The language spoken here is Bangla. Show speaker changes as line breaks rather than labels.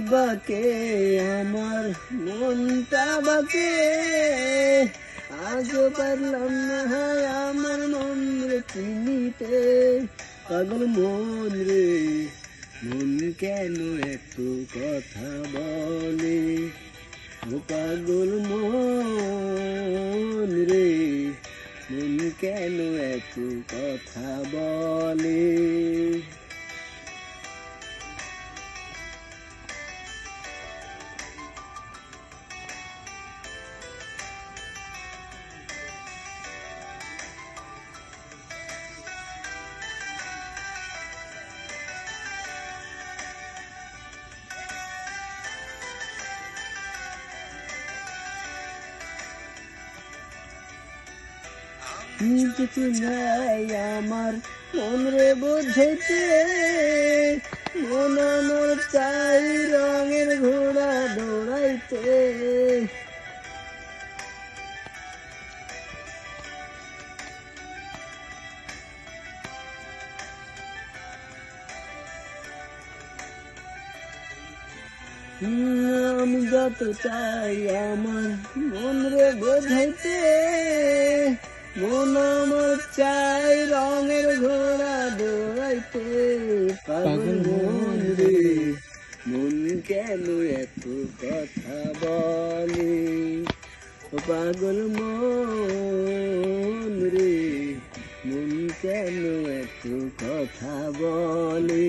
বাকে আমার মনটা বাকে, আজও পারলাম না আমার মন রে চিনিতে। পাগল মন রে, মন কেন এত কথা বলে? ও পাগল মন রে, মন কেন এত কথা বলে? কিছু নাই আমার মন রে বুঝেছে, মন আমার চাই রঙের ঘোড়া দৌড়াইতে। আমি যত চাই আমার মন রে বোঝাইতে, মন আমার চাই রঙের ঘোড়া দৌড়াইতে। পাগল মন রে, মন কেন এত কথা বলে? ও পাগল মন রে, মন কেন এত কথা বলে?